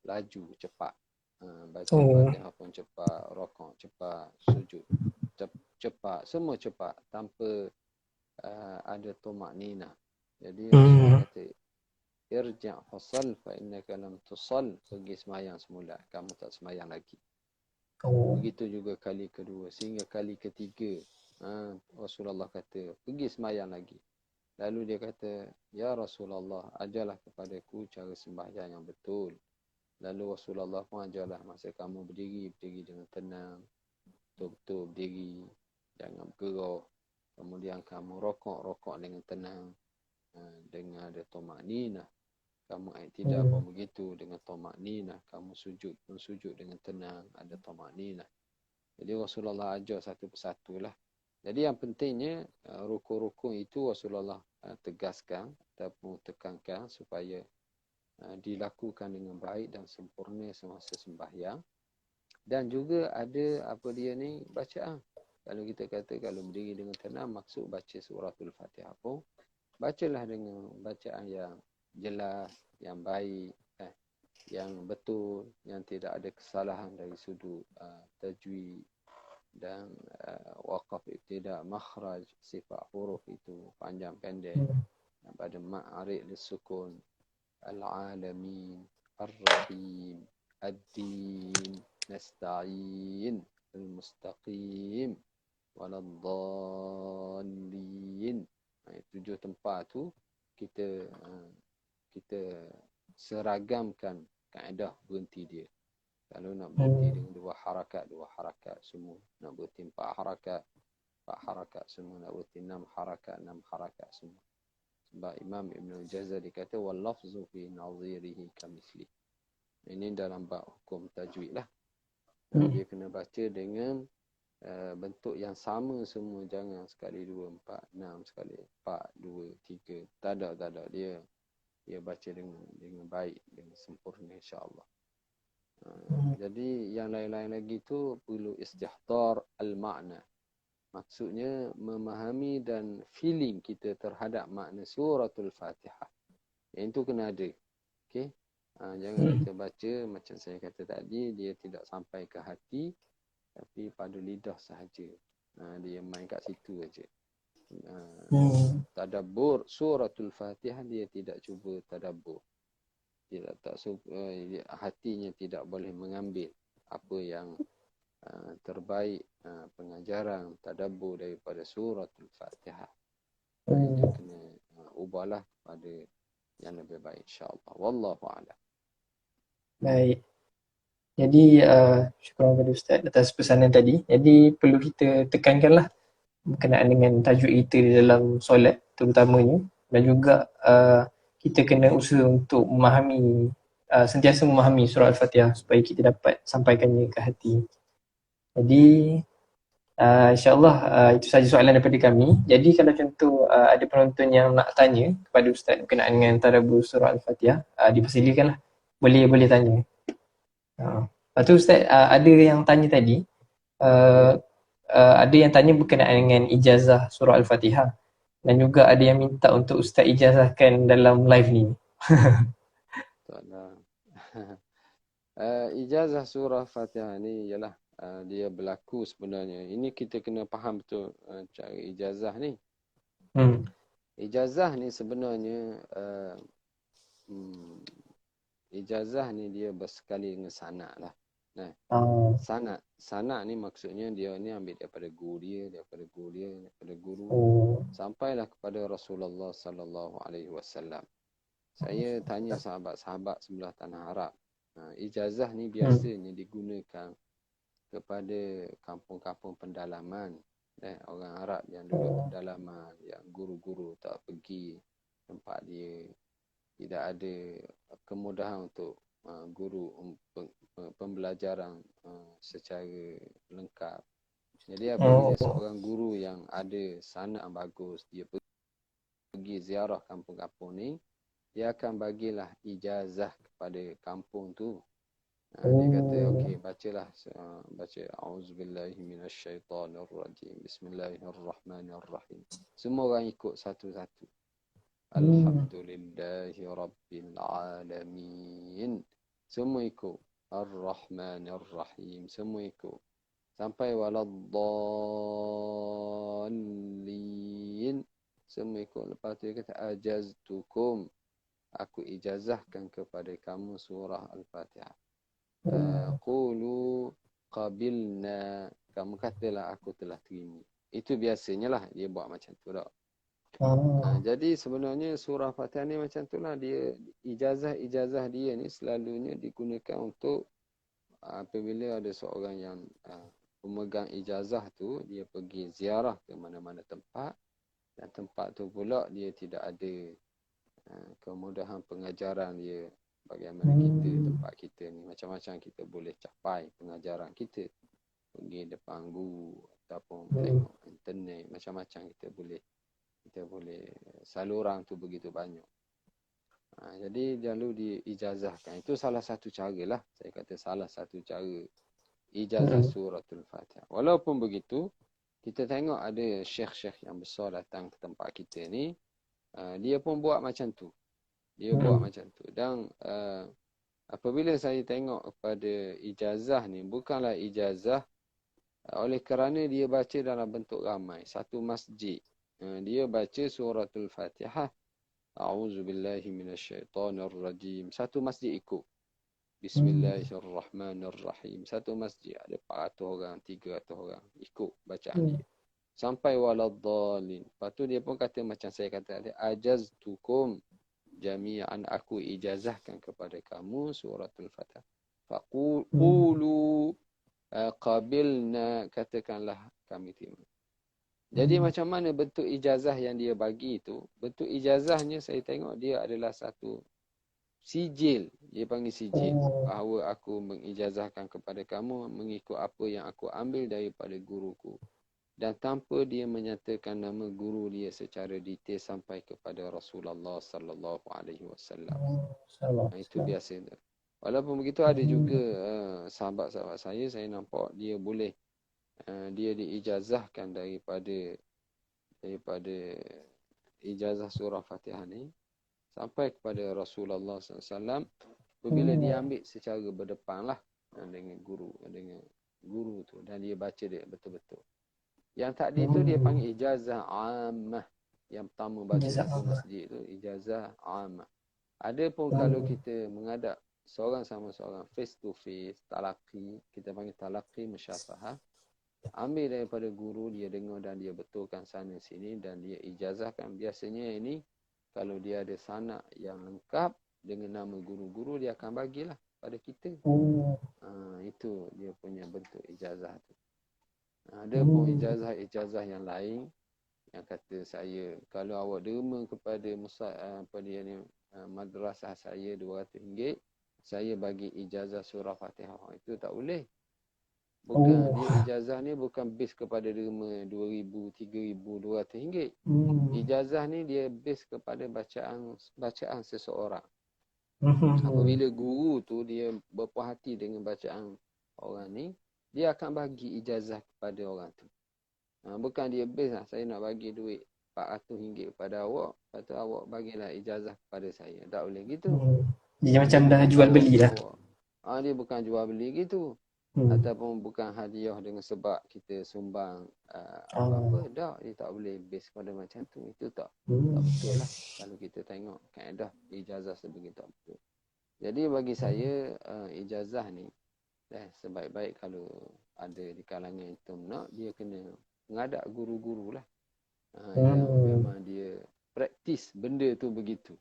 Speaker 2: laju, cepat. Baca Fatihah pun cepat, rakaat cepat, sujud cepat, semua cepat tanpa ada tumakninah. Jadi Rasulullah kata, irja' fasal fa innaka lam tusall, pergi sembahyang semula, kamu tak sembahyang lagi. Begitu juga kali kedua, sehingga kali ketiga Rasulullah kata, pergi sembahyang lagi. Lalu dia kata, ya Rasulullah, ajarlah kepadaku cara sembahyang yang betul. Lalu Rasulullah pun ajarlah, masa kamu berdiri dengan tenang, betul-betul berdiri, jangan bergerak. Kemudian kamu rokok dengan tenang, dengan ada tumakninah. Kamu i'tidal pun begitu, dengan tumakninah. Kamu sujud pun sujud dengan tenang, ada tumakninah. Jadi Rasulullah ajar satu persatu lah. Jadi yang pentingnya, rukun-rukun itu Rasulullah tegaskan ataupun tekankan supaya dilakukan dengan baik dan sempurna semasa sembahyang. Dan juga ada apa dia ni, bacaan. Kalau kita kata kalau berdiri dengan tenang, maksud baca suratul Fatihah pun, bacalah dengan bacaan yang jelas, yang baik, yang betul, yang tidak ada kesalahan dari sudut tajwid dan waqaf, ibtida, makhraj, sifat huruf itu panjang pendek, pada ma'arid lisukun, al-alamin, ar-rahim, ad-din, nasta'in, al-mustaqim, waladdallin. 7 tempat tu kita seragamkan kaedah berhenti dia. Kalau nak berhenti dengan 2 harakat semua. Nak berhenti 4 harakat semua. Nak berhenti 6 harakat semua. Sebab Imam Ibn al-Jazari kata, wal-lafzu fi nazirihi kamithli. Ini dalam bab hukum tajwid lah. Dia kena baca dengan bentuk yang sama semua. Jangan sekali 2, 4, 6, sekali 4, 2, 3. Tak ada. Dia baca dengan baik, dengan sempurna, insya-Allah. Jadi yang lain-lain lagi tu perlu istihdar al-makna. Maksudnya memahami dan feeling kita terhadap makna suratul Fatihah. Yang itu kena ada. Okey. Jangan kita baca macam saya kata tadi, dia tidak sampai ke hati, tapi pada lidah sahaja. Dia main kat situ aja. Tadabbur suratul Fatihah, dia tidak cuba tadabbur. Hatinya tidak boleh mengambil apa yang terbaik pengajaran tadabbur daripada suratul Fatihah. Itu kena ubahlah kepada yang lebih baik, insya-Allah. Wallahu a'lam.
Speaker 1: Baik. Jadi syukur kepada Ustaz atas pesanan tadi. Jadi perlu kita tekankanlah berkenaan dengan tajwid kita di dalam solat terutamanya, dan juga kita kena usaha untuk memahami sentiasa memahami surah Al-Fatihah supaya kita dapat sampaikannya ke hati. Jadi InsyaAllah itu sahaja soalan daripada kami. Jadi kalau contoh ada penonton yang nak tanya kepada Ustaz berkenaan dengan tadabbur surah Al-Fatihah, dipersilakanlah. Boleh tanya. Lepas tu Ustaz, ada yang tanya tadi, ada yang tanya berkenaan dengan ijazah surah Al-Fatihah dan juga ada yang minta untuk Ustaz ijazahkan dalam live ni.
Speaker 2: Taklah. Ijazah surah Fatihah ni ialah dia berlaku sebenarnya. Ini kita kena faham betul cara ijazah ni. Ijazah ni sebenarnya ijazah ni dia bersekali dengan sanak lah. Nah, sanak ni maksudnya dia ni ambil daripada guru dia, daripada guru sampailah kepada Rasulullah sallallahu alaihi wasallam. Saya tanya sahabat-sahabat sebelah tanah Arab. Ijazah ni biasanya digunakan kepada kampung-kampung pendalaman. Orang Arab yang duduk pendalaman, yang guru-guru tak pergi tempat dia, tidak ada kemudahan untuk guru pembelajaran secara lengkap. Jadi apabila seorang guru yang ada sanak bagus, dia pergi ziarah kampung-kampung ni, dia akan bagilah ijazah kepada kampung tu. Dia kata, okey, bacalah. Baca, A'udzubillahi minasyaitanirrajim. Bismillahirrahmanirrahim. Semua orang ikut satu-satu. Alhamdulillahi rabbil alamin. Semua ikut. Ar-Rahmanir-Rahim. Semua ikut. Sampai waladdallin. Semua ikut. Lepas tu dia kata, ajaztukum. Aku ijazahkan kepada kamu surah Al-Fatihah. Qulu qabilna. Kamu katalah aku telah terima. Itu biasanya lah dia buat macam tu tak. Jadi sebenarnya surah Fatihah ni macam tu lah. Dia ijazah dia ni selalunya digunakan untuk apabila ada seorang yang pemegang ijazah tu, dia pergi ziarah ke mana-mana tempat. Dan tempat tu pula dia tidak ada kemudahan pengajaran dia. Bagaimana kita, tempat kita ni, macam-macam kita boleh capai pengajaran kita. Pergi depan guru ataupun tengok internet, macam-macam kita boleh saluran tu begitu banyak. Jadi lalu diijazahkan. Itu salah satu cara lah. Saya kata salah satu cara ijazah suratul Fatihah. Walaupun begitu, kita tengok ada syekh-syekh yang besar datang ke tempat kita ni, dia pun buat macam tu. Dan apabila saya tengok kepada ijazah ni, bukanlah ijazah oleh kerana dia baca dalam bentuk ramai. Satu masjid, dia baca suratul Fatihah. A'udzubillahi minasyaitanirrajim. Satu masjid ikut. Bismillahirrahmanirrahim. Satu masjid ada 400 orang, 300 orang ikut bacaan dia. Sampai waladdallin. Lepas tu dia pun kata macam saya kata tadi, ajaztukum jami'an, aku ijazahkan kepada kamu suratul Fatihah. Faqulu qabilna, katakanlah kami terima. Jadi macam mana bentuk ijazah yang dia bagi itu? Bentuk ijazahnya saya tengok dia adalah satu sijil. Dia panggil sijil. Bahawa aku mengijazahkan kepada kamu mengikut apa yang aku ambil daripada guruku. Dan tanpa dia menyatakan nama guru dia secara detail sampai kepada Rasulullah sallallahu alaihi wasallam. Itu biasa. Walaupun begitu ada juga sahabat-sahabat saya nampak dia boleh dia diijazahkan daripada ijazah surah Fatihah ni sampai kepada Rasulullah SAW apabila dia ambil secara berdepan lah dengan guru tu, dan dia baca dia betul-betul. Yang tadi tu dia panggil ijazah ammah. Yang pertama baca satu masjid tu ijazah ammah. Ada pun kalau kita menghadap seorang sama seorang face to face, talaqi, kita panggil talaqi musyafahah. Ambil daripada guru, dia dengar dan dia betulkan sana sini dan dia ijazahkan. Biasanya ini kalau dia ada sanak yang lengkap dengan nama guru-guru, dia akan bagilah pada kita. Itu dia punya bentuk ijazah tu. Ada pun ijazah yang lain yang kata saya, kalau awak derma kepada madrasah saya RM200, saya bagi ijazah surah Fatihah. Itu tak boleh. Bukan,
Speaker 1: Oh.
Speaker 2: dia ijazah ni bukan base kepada derma RM2,000, RM3,200.
Speaker 1: Hmm.
Speaker 2: Ijazah ni dia base kepada bacaan seseorang.
Speaker 1: Hmm.
Speaker 2: Apabila guru tu dia berpuas hati dengan bacaan orang ni, dia akan bagi ijazah kepada orang tu. Bukan dia base lah, saya nak bagi duit RM400 kepada awak, lepas tu awak bagilah ijazah kepada saya. Tak boleh gitu.
Speaker 1: Hmm. Dia
Speaker 2: Dia
Speaker 1: macam dah
Speaker 2: bukan
Speaker 1: jual
Speaker 2: tanggung
Speaker 1: beli dah.
Speaker 2: awak. Dia bukan jual beli gitu.
Speaker 1: Hmm.
Speaker 2: Ataupun bukan hadiah dengan sebab kita sumbang apa-apa. Tak, dia tak boleh base pada macam tu. Itu tak betul lah. Kalau kita tengok kaedah ijazah sebegitu tak betul. Jadi bagi saya ijazah ni sebaik-baik kalau ada di kalangan itu nak, dia kena mengadap guru-guru lah. Yang memang dia praktis benda tu begitu.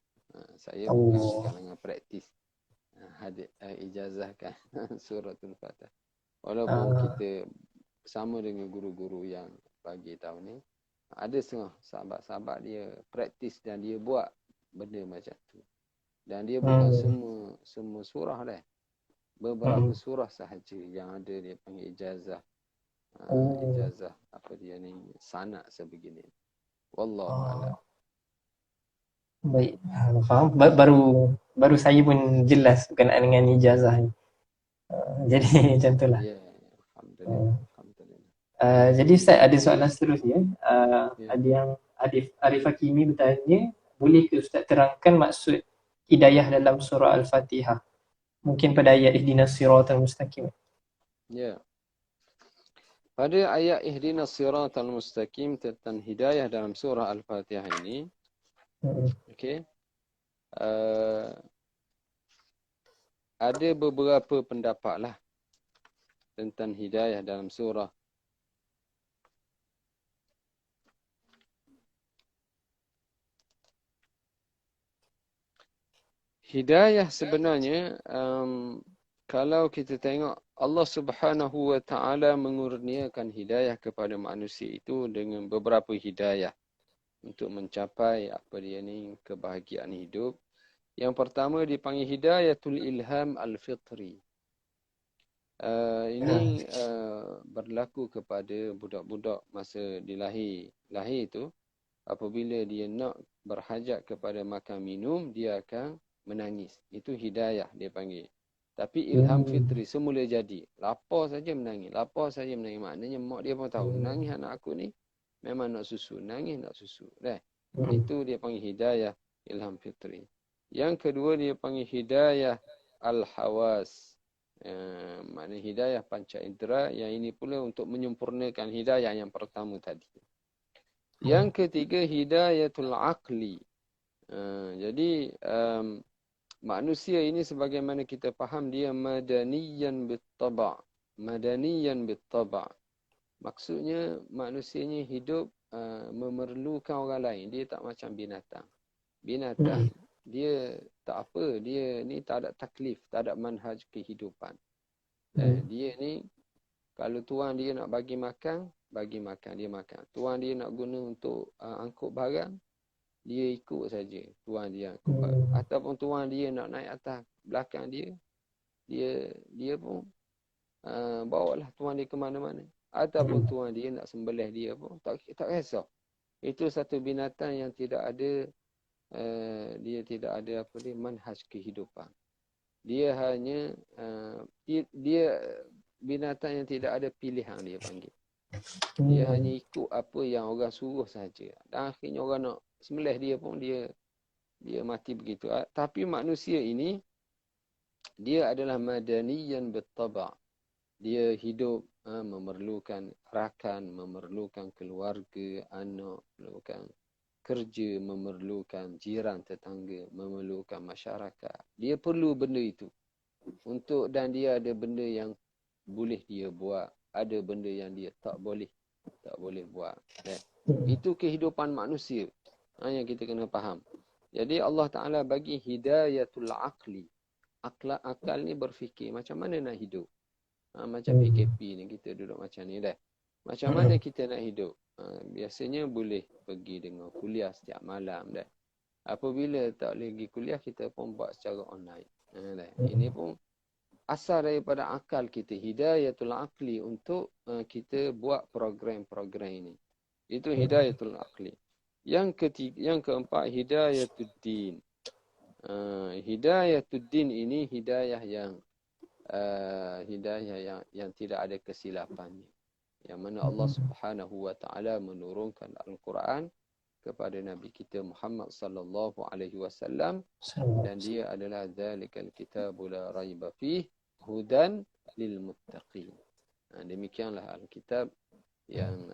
Speaker 2: Saya bukan di kalangan praktis ijazahkan suratul Fatihah. Walaupun kita sama dengan guru-guru yang bagi tahu ni, ada setengah sahabat-sahabat dia praktis dan dia buat benda macam tu. Dan dia bukan semua surah dah. Beberapa surah sahaja yang ada dia panggil ijazah. Ijazah apa dia ni, sanad sebegini. Wallahu a'lam.
Speaker 1: Baik, faham. Baru saya pun jelas berkenaan dengan ijazah ni. Jadi macam itulah.
Speaker 2: Ya, alhamdulillah. Alhamdulillah.
Speaker 1: Jadi Ustaz ada soalan seterusnya.
Speaker 2: Ya.
Speaker 1: Ada yang Arif Hakimi bertanya, boleh ke Ustaz terangkan maksud hidayah dalam surah Al-Fatihah? Mungkin pada ayat ihdinas siratal mustaqim.
Speaker 2: Ya. Pada ayat ihdinas siratal mustaqim tentang hidayah dalam surah Al-Fatihah ini, okey. Ada beberapa pendapat lah tentang hidayah dalam surah. Hidayah sebenarnya kalau kita tengok Allah Subhanahu wa taala mengurniakan hidayah kepada manusia itu dengan beberapa hidayah untuk mencapai apa dia ni, kebahagiaan hidup. Yang pertama dipanggil hidayatul ilham al-fitri. Ini berlaku kepada budak-budak masa dilahir itu. Apabila dia nak berhajat kepada makan minum, dia akan menangis. Itu hidayah dia panggil. Tapi ilham fitri, semula jadi. Lapar saja menangis. Lapar saja menangis. Maknanya mak dia pun tahu, menangis anak aku ni memang nak susu. Nangis nak susu. Itu dia panggil hidayah ilham fitri. Yang kedua dia panggil hidayah al-hawas. Maknanya hidayah panca indera. Yang ini pula untuk menyempurnakan hidayah yang pertama tadi. Yang ketiga hidayatul aqli. Jadi manusia ini sebagaimana kita faham dia madaniyan bittaba'. Madaniyan bittaba'. Maksudnya manusia ini hidup memerlukan orang lain. Dia tak macam binatang. Binatang dia tak apa, dia ni tak ada taklif, tak ada manhaj kehidupan. Dia ni kalau tuan dia nak bagi makan, dia makan. Tuan dia nak guna untuk angkut barang, dia ikut saja. Tuan dia angkut barang. Ataupun tuan dia nak naik atas belakang dia pun bawalah tuan dia ke mana-mana. Ataupun tuan dia nak sembelih dia pun tak kisah. Itu satu binatang yang tidak ada dia tidak ada apa dia manhaj kehidupan. Dia hanya dia binatang yang tidak ada pilihan dia panggil. Dia hanya ikut apa yang orang suruh saja. Dan akhirnya orang nak sembelih dia pun dia mati begitu. Tapi manusia ini dia adalah madaniyan bittaba'. Dia hidup memerlukan rakan, memerlukan keluarga, anak, memerlukan kerja, memerlukan jiran tetangga, memerlukan masyarakat. Dia perlu benda itu. Dan dia ada benda yang boleh dia buat, ada benda yang dia tak boleh buat. Itu kehidupan manusia yang kita kena faham. Jadi Allah Ta'ala bagi hidayatul aqli. Akal ni berfikir macam mana nak hidup. Macam PKP ni kita duduk macam ni dah. Macam mana kita nak hidup? Biasanya boleh pergi dengan kuliah setiap malam dah. Apabila tak boleh pergi kuliah, kita pun buat secara online. Ini pun asal daripada akal kita, hidayatul aqli, untuk kita buat program-program ini. Itu hidayatul aqli. Yang keempat, hidayatul din. Hidayatul din ini hidayah yang tidak ada kesilapannya. Yang mana Allah Subhanahu wa taala menurunkan Al-Quran kepada Nabi kita Muhammad sallallahu alaihi wasallam, dan dia adalah zalikal kitabu la raiba fih hudan lil muttaqin. Demikianlah Alkitab yang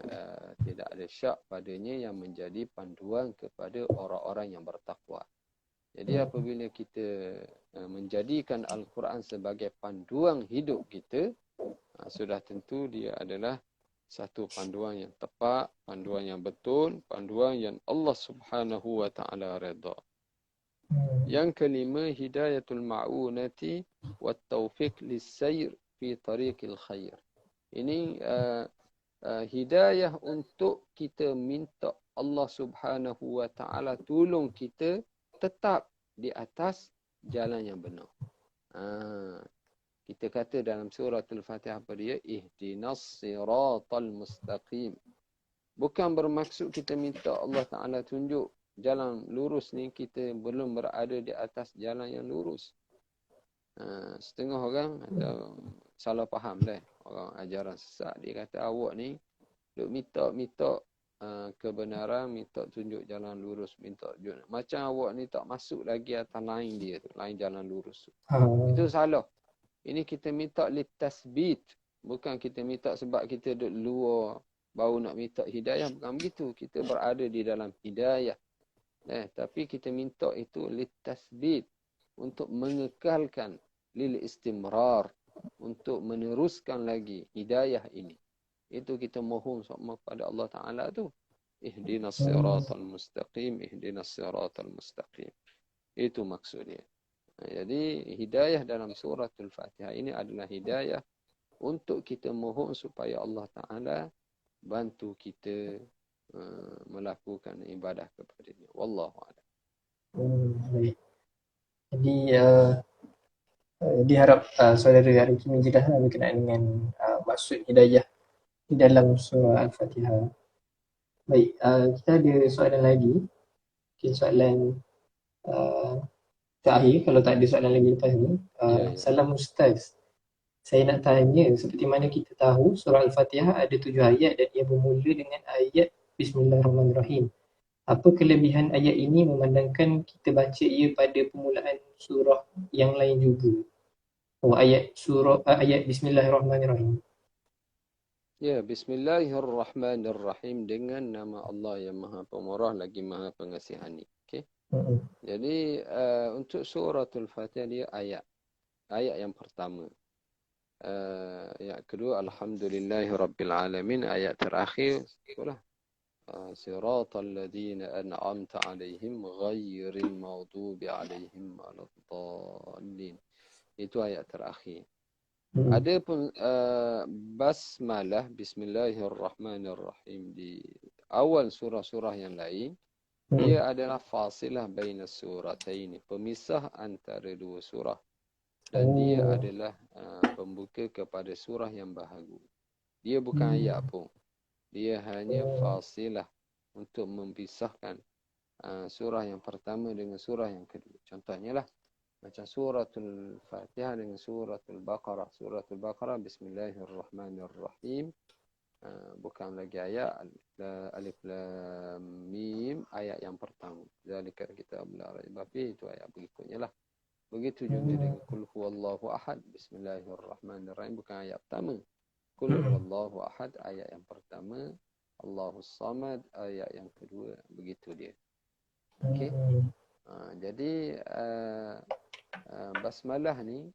Speaker 2: tidak ada syak padanya, yang menjadi panduan kepada orang-orang yang bertakwa. Jadi apabila kita menjadikan Al-Quran sebagai panduan hidup kita, sudah tentu dia adalah satu panduan yang tepat, panduan yang betul, panduan yang Allah Subhanahu wa taala redha. Yang kelima, hidayatul ma'unati wat taufiq lis-sayr fi tariqil khair. Ini hidayah untuk kita minta Allah Subhanahu wa taala tolong kita tetap di atas jalan yang benar. Kita kata dalam surah Al-Fatihah apa dia? Ihdinas siratal mustaqim. Bukan bermaksud kita minta Allah Ta'ala tunjuk jalan lurus ni, kita belum berada di atas jalan yang lurus. Setengah orang ada salah faham dah. Orang ajaran sesat, dia kata awak ni duk minta kebenaran, minta tunjuk jalan lurus, minta tunjuk. Macam awak ni tak masuk lagi atas lain dia tu, lain jalan lurus. Itu salah. Ini kita minta litasbit. Bukan kita minta sebab kita duduk luar baru nak minta hidayah. Bukan begitu. Kita berada di dalam hidayah. Tapi kita minta itu litasbit. Untuk mengekalkan. Lil istimrar. Untuk meneruskan lagi hidayah ini. Itu kita mohon sama pada Allah Ta'ala tu. Ihdinas siratal mustaqim. Ihdinas siratal mustaqim. Itu maksudnya. Jadi hidayah dalam suratul Fatihah ini adalah hidayah untuk kita mohon supaya Allah Ta'ala bantu kita melakukan ibadah kepada-Nya. Wallahu a'lam.
Speaker 1: Baik. Jadi diharap saudara Arifin menjelaskan berkenaan dengan maksud hidayah di dalam surah Al-Fatihah. Baik, kita ada soalan lagi. Mungkin soalan terakhir, kalau tak ada soalan lagi lepas ni. Salam Ustaz. Saya nak tanya, seperti mana kita tahu surah Al-Fatihah ada 7 ayat dan ia bermula dengan ayat Bismillahirrahmanirrahim. Apa kelebihan ayat ini memandangkan kita baca ia pada permulaan surah yang lain juga? Ayat Bismillahirrahmanirrahim.
Speaker 2: Ya, Bismillahirrahmanirrahim, dengan nama Allah yang Maha Pemurah lagi Maha Pengasihani. Okey. Jadi untuk suratul Fatihah dia ayat yang pertama. Ayat kedua Alhamdulillahirabbil alamin, ayat terakhir itulah siratal ladzina an'amta 'alaihim ghairil maghdubi 'alaihim waladdallin. Itu ayat terakhir. Adapun basmalah Bismillahirrahmanirrahim di awal surah-surah yang lain, dia adalah fasilah baina surataini, pemisah antara dua surah. Dan dia adalah pembuka kepada surah yang baharu. Dia bukan ayat pun. Dia hanya fasilah untuk memisahkan surah yang pertama dengan surah yang kedua. Contohnya lah, macam suratul Fatihah dengan suratul Baqarah. Suratul Baqarah Bismillahirrahmanirrahim. Bukan lagi ayat Alif Lam Mim, ayat yang pertama. Zalikal kitabul la raiba fihi, itu ayat berikutnya lah. Begitu juga dengan Qul huwallahu ahad Bismillahirrahmanirrahim, bukan ayat pertama. Qul huwallahu ahad, ayat yang pertama. Allahus samad, ayat yang kedua. Begitu dia. Okey. Jadi basmalah ni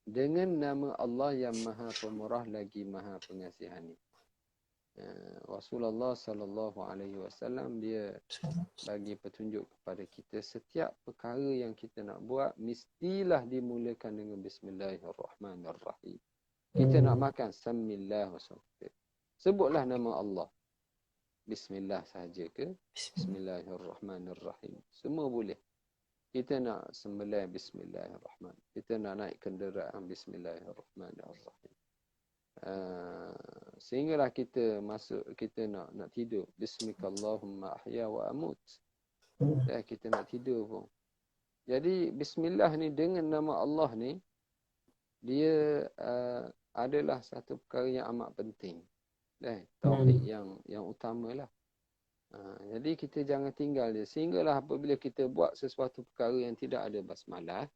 Speaker 2: dengan nama Allah yang Maha Pemurah lagi Maha Pengasihani. Rasulullah sallallahu alaihi wasallam dia bagi petunjuk kepada kita, setiap perkara yang kita nak buat mestilah dimulakan dengan Bismillahirrahmanirrahim. Kita nak makan, Samillah, sebutlah nama Allah. Bismillah sahaja ke Bismillahirrahmanirrahim, semua boleh. Kita nak sembelih bismillahirrahmanirrahim. Kita nak naik kenderaan bismillahirrahmanirrahim. Sehinggalah kita masuk, kita nak tidur, bismikallahumma ahya wa amut. Kita nak tidur pun. Jadi bismillah ni dengan nama Allah ni, dia adalah satu perkara yang amat penting. Tauhid yang utamalah. Jadi kita jangan tinggal dia. Sehinggalah apabila kita buat sesuatu perkara yang tidak ada basmalah,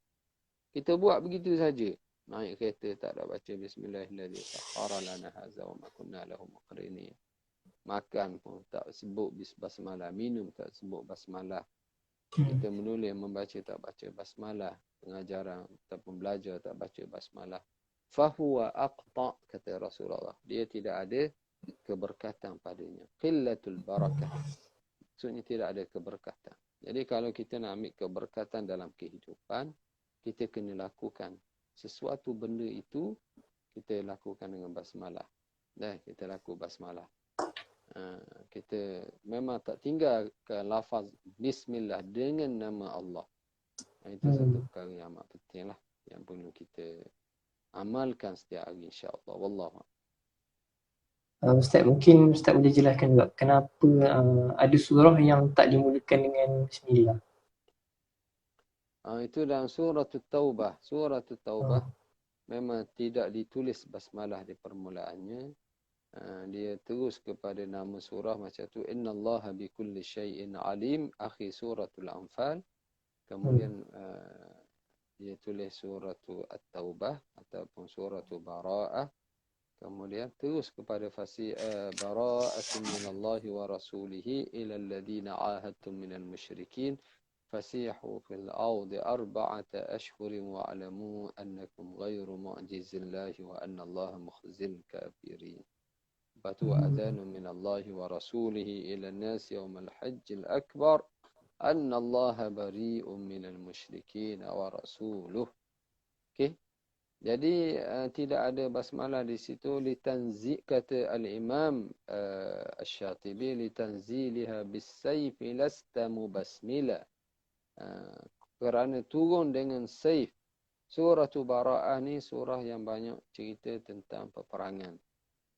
Speaker 2: kita buat begitu saja. Naik kereta tak ada baca bismillahirrahmanirrahim. Sakhara lana hadza wa ma kunna lahu muqrinin. Makan pun tak sebut basmalah, minum tak sebut basmalah. Kita menulis, membaca tak baca basmalah, pengajaran ataupun belajar tak baca basmalah. Fahuwa aqta, kata Rasulullah. Dia tidak ada keberkatan padanya. Qillatul barakah. Maksudnya tidak ada keberkatan. Jadi kalau kita nak ambil keberkatan dalam kehidupan, kita kena lakukan sesuatu benda itu, kita lakukan dengan basmalah. Kita lakukan basmalah. Kita memang tak tinggalkan lafaz bismillah dengan nama Allah. Itu satu perkara yang amat penting lah, yang perlu kita amalkan setiap hari, insya-Allah. Wallahu a'lam.
Speaker 1: Ustaz, mungkin Ustaz boleh jelaskan juga kenapa ada surah yang tak dimulakan dengan bismillah.
Speaker 2: Itu dalam surah Taubah. Surah Taubah memang tidak ditulis basmalah di permulaannya. Dia terus kepada nama surah macam tu. Innallaha bikulli syai'in alim. Akhir suratul Anfal. Kemudian dia tulis surah At-Taubah ataupun surah Bara'ah. Kemudian terus kepada fasih bara'atun minallahi wa rasulihi ila alladhina ahadtum minal musyrikin. فسيحوا في الأرض 4 أشهر واعلموا أنكم غير معجز الله وأن الله مخزي الكافرين. أذان من الله ورسوله إلى الناس يوم الحج الأكبر أن الله بريء من المشركين ورسوله. Jadi tidak ada basmalah di situ. Litanzi, kata Al-Imam Asy-Syatibi, litanziliha bis-sayfi lasta mubasmila. Kerana turun dengan saif. Surah Bara'ah ni surah yang banyak cerita tentang peperangan.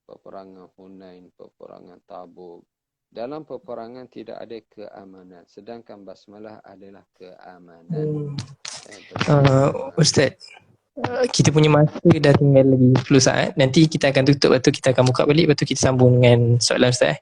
Speaker 2: Peperangan Hunain, peperangan Tabuk. Dalam peperangan tidak ada keamanan. Sedangkan basmalah adalah keamanan.
Speaker 1: Ustaz, kita punya masa dah tinggal lagi 10 saat. Nanti kita akan tutup, lepas tu kita akan buka balik, lepas tu kita sambung dengan soalan Ustaz.